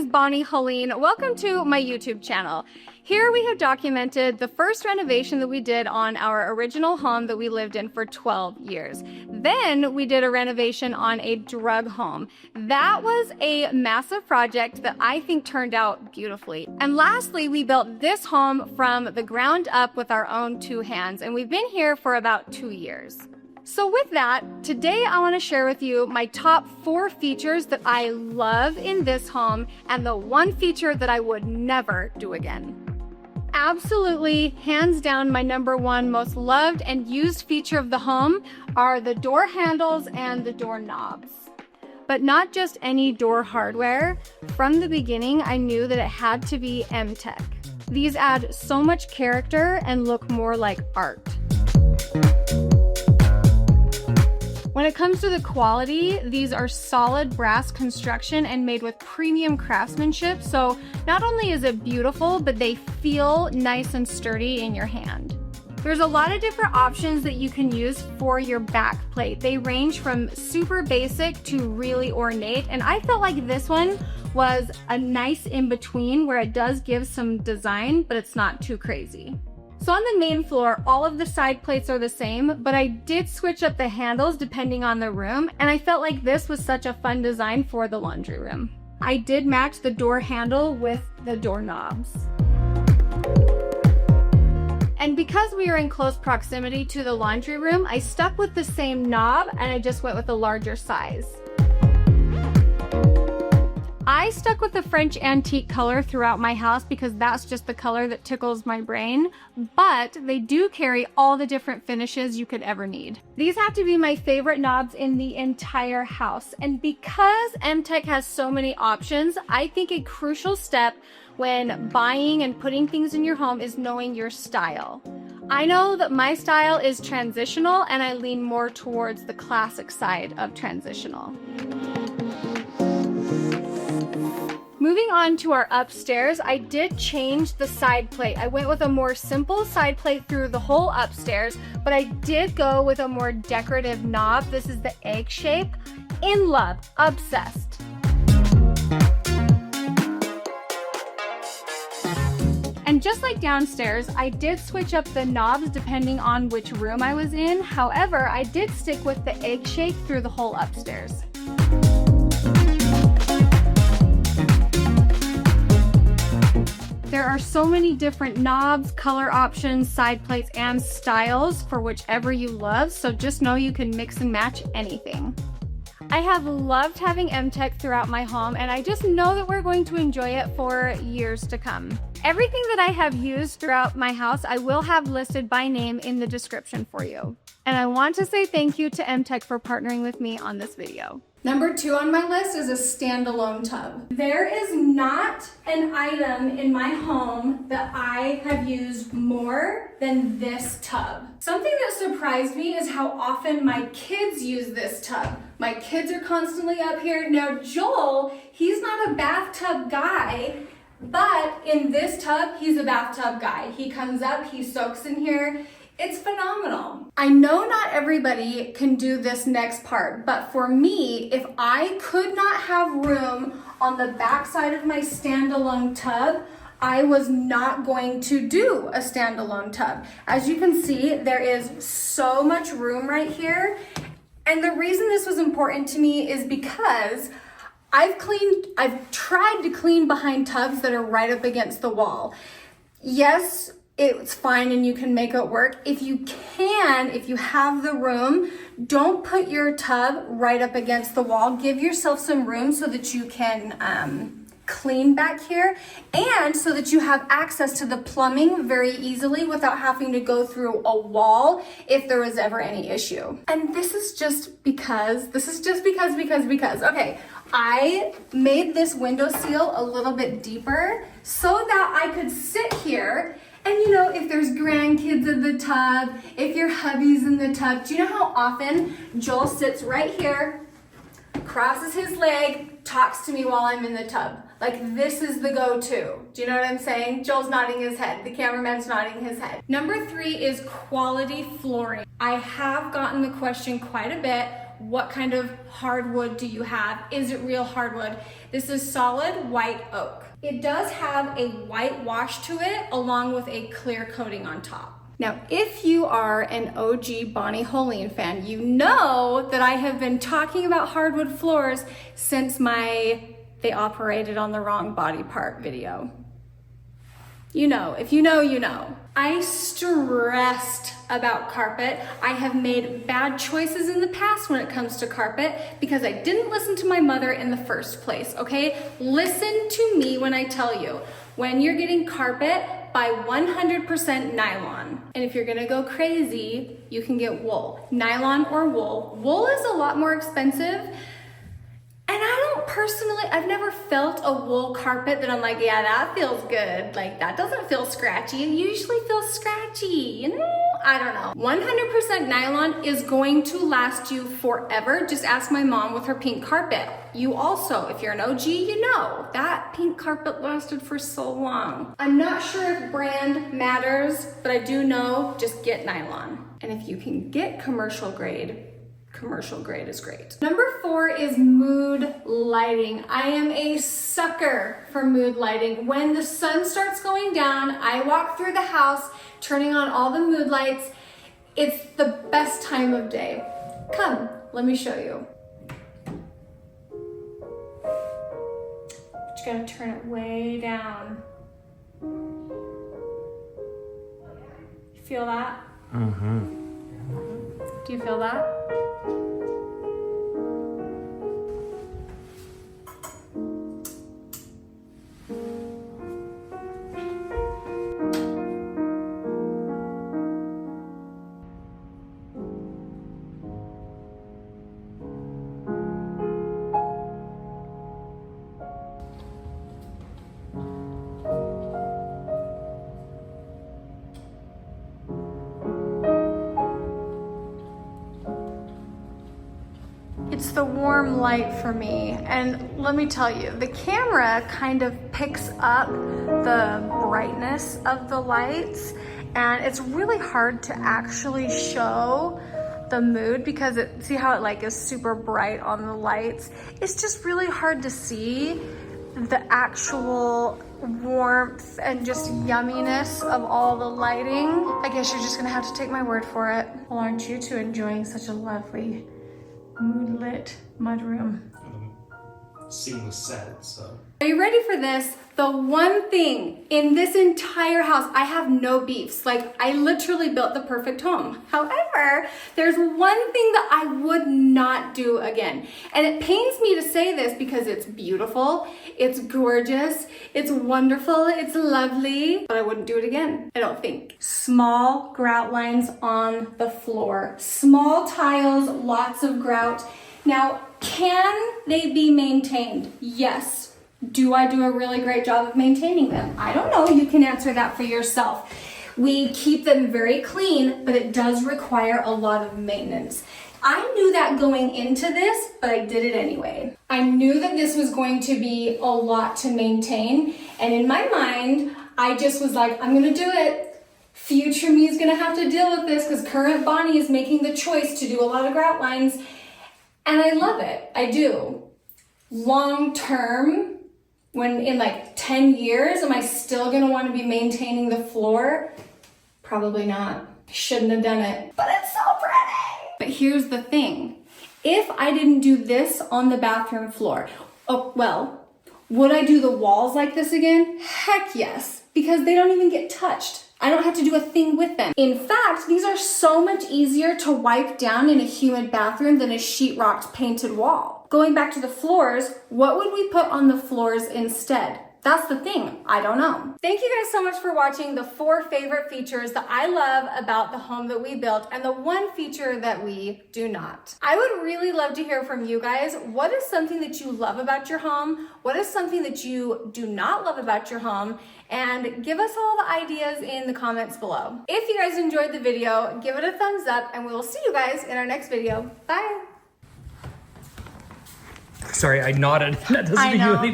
Bonnie Hoellein. Welcome to my YouTube channel. Here we have documented the first renovation that we did on our original home that we lived in for 12 years. Then we did a renovation on a drug home. That was a massive project that I think turned out beautifully. And lastly, we built this home from the ground up with our own two hands, and we've been here for about 2 years. So with that, today I want to share with you my top 4 features that I love in this home and the one feature that I would never do again. Absolutely, hands down, my number 1 most loved and used feature of the home are the door handles and the door knobs. But not just any door hardware. From the beginning, I knew that it had to be Emtek. These add so much character and look more like art. When it comes to the quality, these are solid brass construction and made with premium craftsmanship, so not only is it beautiful, but they feel nice and sturdy in your hand. There's a lot of different options that you can use for your back plate. They range from super basic to really ornate, and I felt like this one was a nice in-between where it does give some design, but it's not too crazy. So on the main floor, all of the side plates are the same, but I did switch up the handles depending on the room, and I felt like this was such a fun design for the laundry room. I did match the door handle with the door knobs. And because we are in close proximity to the laundry room, I stuck with the same knob and I just went with a larger size. I stuck with the French antique color throughout my house because that's just the color that tickles my brain, but they do carry all the different finishes you could ever need. These have to be my favorite knobs in the entire house, and because Emtek has so many options, I think a crucial step when buying and putting things in your home is knowing your style. I know that my style is transitional and I lean more towards the classic side of transitional. Moving on to our upstairs, I did change the side plate. I went with a more simple side plate through the whole upstairs, but I did go with a more decorative knob. This is the egg shape. In love, obsessed. And just like downstairs, I did switch up the knobs depending on which room I was in. However, I did stick with the egg shape through the whole upstairs. There are so many different knobs, color options, side plates, and styles for whichever you love, so just know you can mix and match anything. I have loved having Emtek throughout my home, and I just know that we're going to enjoy it for years to come. Everything that I have used throughout my house, I will have listed by name in the description for you. And I want to say thank you to Emtek for partnering with me on this video. Number 2 on my list is a standalone tub. There is not an item in my home that I have used more than this tub. Something that surprised me is how often my kids use this tub. My kids are constantly up here. Now Joel, he's not a bathtub guy, but in this tub, he's a bathtub guy. He comes up, he soaks in here. It's phenomenal. I know not everybody can do this next part, but for me, if I could not have room on the back side of my standalone tub, I was not going to do a standalone tub. As you can see, there is so much room right here. And the reason this was important to me is because I've tried to clean behind tubs that are right up against the wall. Yes, it's fine and you can make it work. If you have the room, don't put your tub right up against the wall. Give yourself some room so that you can clean back here and so that you have access to the plumbing very easily without having to go through a wall if there was ever any issue. And this is just because. Okay, I made this window seal a little bit deeper so that I could sit here. And you know, if there's grandkids in the tub, if your hubby's in the tub, do you know how often Joel sits right here, crosses his leg, talks to me while I'm in the tub? Like, this is the go-to. Do you know what I'm saying? Joel's nodding his head. The cameraman's nodding his head. Number 3 is quality flooring. I have gotten the question quite a bit, what kind of hardwood do you have? Is it real hardwood? This is solid white oak. It does have a white wash to it along with a clear coating on top. Now, if you are an OG Bonnie Hoellein fan, you know that I have been talking about hardwood floors since my "they operated on the wrong body part" video. You know, if you know, you know. I stressed about carpet. I have made bad choices in the past when it comes to carpet because I didn't listen to my mother in the first place, okay? Listen to me when I tell you, when you're getting carpet, buy 100% nylon. And if you're gonna go crazy, you can get wool. Nylon or wool. Wool is a lot more expensive. And I don't personally, I've never felt a wool carpet that I'm like, yeah, that feels good. Like, that doesn't feel scratchy. It usually feels scratchy, you know? I don't know. 100% nylon is going to last you forever. Just ask my mom with her pink carpet. You also, if you're an OG, you know, that pink carpet lasted for so long. I'm not sure if brand matters, but I do know, just get nylon. And if you can get commercial grade is great. Number 4 is mood lighting. I am a sucker for mood lighting. When the sun starts going down, I walk through the house, turning on all the mood lights. It's the best time of day. Come, let me show you. But you gotta turn it way down. You feel that? Mm-hmm. Do you feel that? It's the warm light for me, and let me tell you, the camera kind of picks up the brightness of the lights, and it's really hard to actually show the mood because see how it like is super bright on the lights? It's just really hard to see the actual warmth and just yumminess of all the lighting. I guess you're just gonna have to take my word for it. Well, aren't you two enjoying such a lovely mood-lit mudroom? Seamless set, so. Are you ready for this? The one thing in this entire house, I have no beefs. Like, I literally built the perfect home. However, there's one thing that I would not do again. And it pains me to say this because it's beautiful, it's gorgeous, it's wonderful, it's lovely, but I wouldn't do it again, I don't think. Small grout lines on the floor. Small tiles, lots of grout. Now, can they be maintained? Yes. Do I do a really great job of maintaining them? I don't know. You can answer that for yourself. We keep them very clean, but it does require a lot of maintenance. I knew that going into this, but I did it anyway. I knew that this was going to be a lot to maintain, and in my mind, I just was like, I'm gonna do it. Future me is gonna have to deal with this because current Bonnie is making the choice to do a lot of grout lines, and I love it. I do. Long term, when in like 10 years, am I still gonna wanna be maintaining the floor? Probably not. Shouldn't have done it, but it's so pretty. But here's the thing. If I didn't do this on the bathroom floor, oh, well, would I do the walls like this again? Heck yes, because they don't even get touched. I don't have to do a thing with them. In fact, these are so much easier to wipe down in a humid bathroom than a sheetrocked painted wall. Going back to the floors, what would we put on the floors instead? That's the thing, I don't know. Thank you guys so much for watching the 4 favorite features that I love about the home that we built and the 1 feature that we do not. I would really love to hear from you guys. What is something that you love about your home? What is something that you do not love about your home? And give us all the ideas in the comments below. If you guys enjoyed the video, give it a thumbs up and we will see you guys in our next video. Bye. Sorry, I nodded. That doesn't mean you